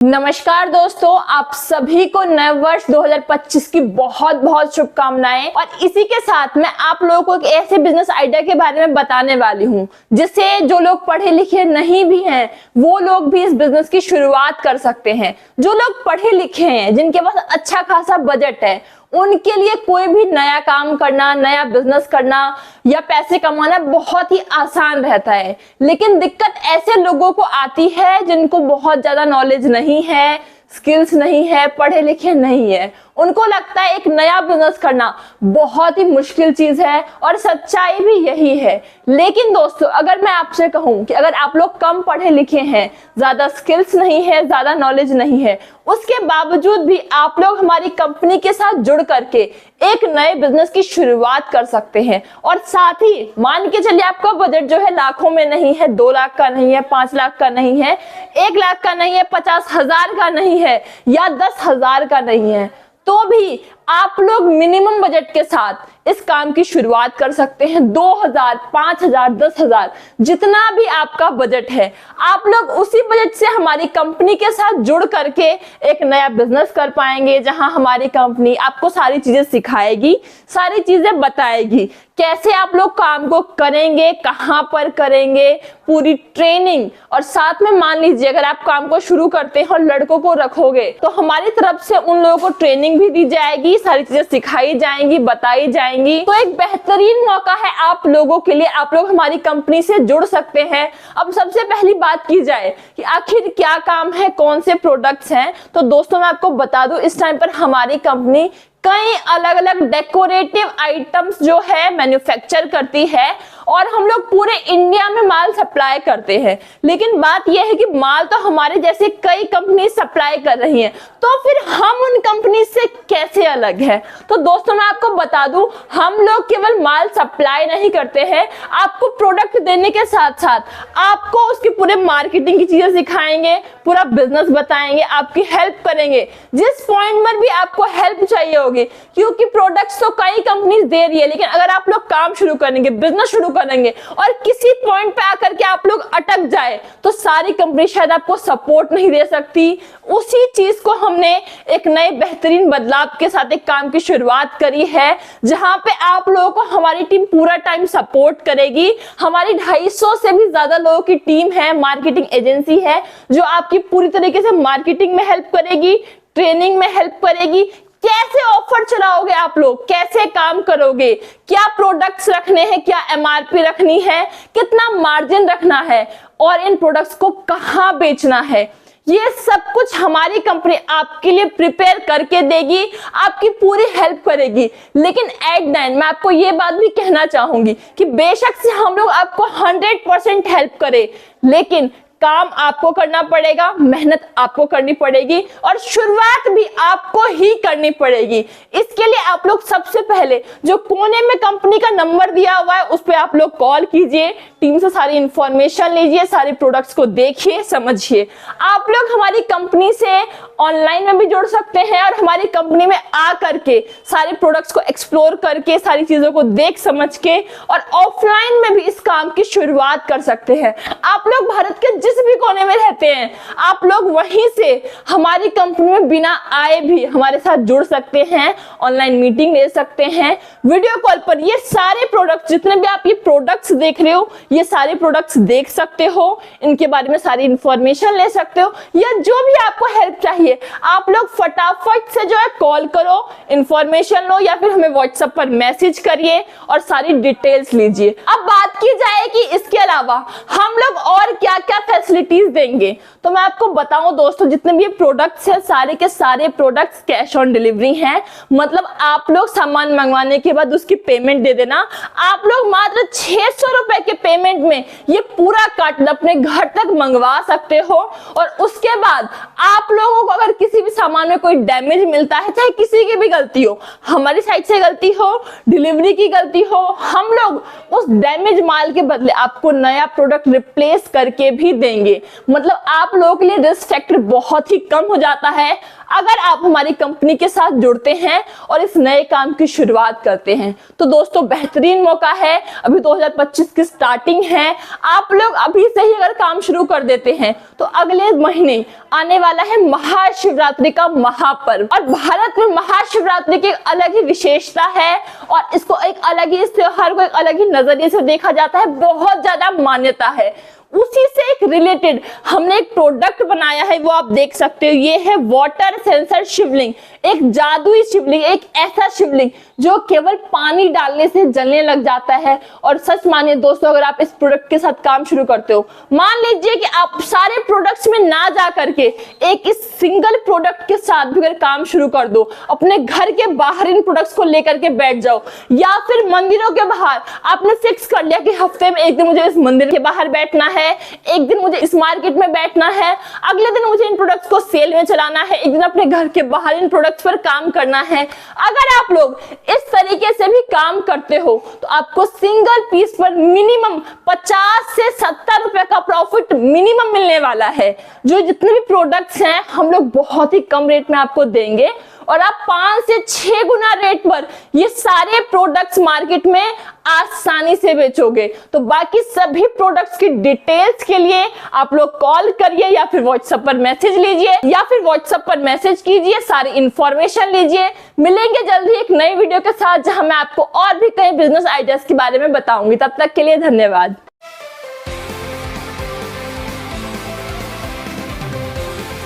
नमस्कार दोस्तों, आप सभी को नए वर्ष 2025 की बहुत बहुत शुभकामनाएं। और इसी के साथ मैं आप लोगों को एक ऐसे बिजनेस आइडिया के बारे में बताने वाली हूं जिससे जो लोग पढ़े लिखे नहीं भी हैं वो लोग भी इस बिजनेस की शुरुआत कर सकते हैं। जो लोग पढ़े लिखे हैं, जिनके पास अच्छा खासा बजट है, उनके लिए कोई भी नया काम करना, नया बिजनेस करना या पैसे कमाना बहुत ही आसान रहता है। लेकिन दिक्कत ऐसे लोगों को आती है जिनको बहुत ज्यादा नॉलेज नहीं है, स्किल्स नहीं है, पढ़े लिखे नहीं है। उनको लगता है एक नया बिजनेस करना बहुत ही मुश्किल चीज है और सच्चाई भी यही है। लेकिन दोस्तों, अगर मैं आपसे कहूं कि अगर आप लोग कम पढ़े लिखे हैं, ज्यादा स्किल्स नहीं है, ज्यादा नॉलेज नहीं है, उसके बावजूद भी आप लोग हमारी कंपनी के साथ जुड़ करके एक नए बिजनेस की शुरुआत कर सकते हैं। और साथ ही मान के चलिए आपका बजट जो है लाखों में नहीं है, 2 लाख का नहीं है, 5 लाख का नहीं है, 1 लाख का नहीं है, 50,000 का नहीं है या 10,000 का नहीं है, तो भी आप लोग मिनिमम बजट के साथ इस काम की शुरुआत कर सकते हैं। 2,000, 5,000, 10,000 जितना भी आपका बजट है, आप लोग उसी बजट से हमारी कंपनी के साथ जुड़ करके एक नया बिजनेस कर पाएंगे, जहां हमारी कंपनी आपको सारी चीजें सिखाएगी, सारी चीजें बताएगी, कैसे आप लोग काम को करेंगे, कहां पर करेंगे, पूरी ट्रेनिंग। और साथ में मान लीजिए अगर आप काम को शुरू करते हैं और लड़कों को रखोगे तो हमारी तरफ से उन लोगों को ट्रेनिंग भी दी जाएगी, सारी चीजें सिखाई जाएंगी, बताई जाएंगी। तो एक बेहतरीन मौका है आप लोगों के लिए, आप लोग हमारी कंपनी से जुड़ सकते हैं। अब सबसे पहली बात की जाए कि आखिर क्या काम है, कौन से प्रोडक्ट्स हैं, तो दोस्तों मैं आपको बता दूं, इस टाइम पर हमारी कंपनी कई अलग अलग डेकोरेटिव आइटम्स जो है मैन्युफैक्चर करती है और हम लोग पूरे इंडिया में माल सप्लाई करते हैं। लेकिन बात यह है कि माल तो हमारे जैसे कई कंपनी सप्लाई कर रही हैं, तो फिर हम उन कंपनी से कैसे अलग है? तो दोस्तों मैं आपको बता दूं, हम लोग केवल माल सप्लाई नहीं करते हैं, आपको प्रोडक्ट देने के साथ साथ आपको उसकी पूरे मार्केटिंग की चीजें सिखाएंगे, पूरा बिजनेस बताएंगे, आपकी हेल्प करेंगे जिस पॉइंट पर भी आपको हेल्प चाहिए होगी। क्योंकि प्रोडक्ट्स तो कई कंपनीज दे रही है, लेकिन अगर आप लोग काम शुरू करेंगे, बिजनेस शुरू करेंगे और किसी पॉइंट पे आकर के आप लोग अटक जाए तो सारी कंपनी शायद आपको सपोर्ट नहीं दे सकती। उसी चीज को हमने एक नए बेहतरीन बदलाव के साथ एक काम की शुरुआत करी है, जहां पे आप लोगों को हमारी टीम पूरा टाइम सपोर्ट करेगी। हमारी 250 से भी ज्यादा लोगों की टीम है, मार्केटिंग एजेंसी है जो आपकी पूरी तरीके से मार्केटिंग में हेल्प करेगी, ट्रेनिंग में हेल्प करेगी। कैसे ऑफर चलाओगे आप लोग, कैसे काम करोगे, क्या प्रोडक्ट्स रखने हैं, क्या एमआरपी रखनी है, कितना मार्जिन रखना है और इन प्रोडक्ट्स को कहां बेचना है, ये सब कुछ हमारी कंपनी आपके लिए प्रिपेयर करके देगी, आपकी पूरी हेल्प करेगी। लेकिन एट द एंड मैं आपको ये बात भी कहना चाहूंगी कि बेशक से हम लोग आपको 100% हेल्प करें, लेकिन काम आपको करना पड़ेगा, मेहनत आपको करनी पड़ेगी और शुरुआत भी आपको ही करनी पड़ेगी। इसके लिए आप लोग सबसे पहले जो कोने में कंपनी का नंबर दिया हुआ है उस पे आप लोग कॉल कीजिए, टीम से सारी इंफॉर्मेशन लीजिए, सारे प्रोडक्ट्स को देखिए, समझिए। आप लोग हमारी कंपनी से ऑनलाइन में भी जुड़ सकते हैं और हमारी कंपनी में आ करके सारे प्रोडक्ट्स को एक्सप्लोर करके, सारी चीजों को देख समझ के और ऑफलाइन में भी इस काम की शुरुआत कर सकते हैं। आप लोग भारत के जिस भी कोने में रहते हैं, आप लोग वहीं से हमारी कंपनी में बिना आए भी हमारे साथ जुड़ सकते हैं, ऑनलाइन मीटिंग ले सकते हैं, वीडियो कॉल पर ये सारे प्रोडक्ट्स, जितने भी आप ये प्रोडक्ट्स देख रहे हो, ये सारे प्रोडक्ट्स देख सकते हो, इनके बारे में सारी इंफॉर्मेशन ले सकते हो, या जो भी आपको हेल्प चाहिए आप लोग फटाफट से जो है कॉल करो, इंफॉर्मेशन लो या फिर हमें व्हाट्सएप पर मैसेज करिए और सारी डिटेल्स लीजिए। अब बात की जाए कि इसके अलावा हम लोग और क्या क्या फैसिलिटीज देंगे, तो मैं आपको बताऊं दोस्तों, जितने भी प्रोडक्ट्स हैं सारे के सारे प्रोडक्ट्स कैश ऑन डिलीवरी हैं। मतलब आप लोग सामान मंगवाने के बाद उसकी पेमेंट दे देना, आप लोग मात्र 600 रुपए के पेमेंट में ये पूरा कार्टन अपने घर तक मंगवा सकते हो और उसके बाद आप लोग लोगों को अगर किसी भी सामान में कोई डैमेज मिलता है, चाहे किसी की भी गलती हो, हमारी साइड से गलती हो, डिलीवरी की गलती हो, हम लोग उस डैमेज माल के बदले आपको नया प्रोडक्ट रिप्लेस करके भी देंगे। मतलब आप लोगों के लिए रिस्क फैक्टर बहुत ही कम हो जाता है अगर आप हमारी कंपनी के साथ जुड़ते हैं और इस नए काम की शुरुआत करते हैं। तो दोस्तों बेहतरीन मौका है, अभी 2025 की स्टार्टिंग है, आप लोग अभी से ही अगर काम शुरू कर देते हैं तो अगले महीने आने वाला है महाशिवरात्रि का महापर्व, और भारत में महाशिवरात्रि की एक अलग ही विशेषता है और इसको एक अलग ही, इस त्योहार को एक अलग ही नजरिए से देखा जाता है, बहुत ज्यादा मान्यता है। उसी से एक रिलेटेड हमने एक प्रोडक्ट बनाया है, वो आप देख सकते हो। ये है वाटर सेंसर शिवलिंग, एक जादुई शिवलिंग, एक ऐसा शिवलिंग जो केवल पानी डालने से जलने लग जाता है। और सच मानिए दोस्तों, अगर आप इस प्रोडक्ट के साथ काम शुरू करते हो, मान लीजिए कि आप सारे प्रोडक्ट्स में ना जा करके एक इस सिंगल प्रोडक्ट के साथ भी अगर काम शुरू कर दो, अपने घर के बाहर इन प्रोडक्ट्स को लेकर के बैठ जाओ, या फिर मंदिरों के बाहर आपने फिक्स कर लिया कि हफ्ते में एक दिन मुझे इस मंदिर के बाहर बैठना है, एक दिन मुझे इस मार्केट में बैठना है, अगले दिन मुझे इन प्रोडक्ट्स को सेल में चलाना है, एक दिन अपने घर के बाहर इन प्रोडक्ट्स पर काम करना है। अगर आप लोग इस तरीके से भी काम करते हो तो आपको सिंगल पीस पर मिनिमम 50 से 70 रुपए का प्रॉफिट मिनिमम मिलने वाला है। जो जितने भी प्रोडक्ट्स हैं हम लोग बहुत ही कम रेट में आपको देंगे और आप 5 से 6 गुना रेट पर ये सारे प्रोडक्ट्स मार्केट में आसानी से बेचोगे। तो बाकी सभी प्रोडक्ट्स की डिटेल्स के लिए आप लोग कॉल करिए या फिर व्हाट्सएप पर मैसेज लीजिए, या फिर व्हाट्सएप पर मैसेज कीजिए, सारी इंफॉर्मेशन लीजिए। मिलेंगे जल्दी एक नई वीडियो के साथ जहां मैं आपको और भी कई बिजनेस आइडियाज के बारे में बताऊंगी। तब तक के लिए धन्यवाद।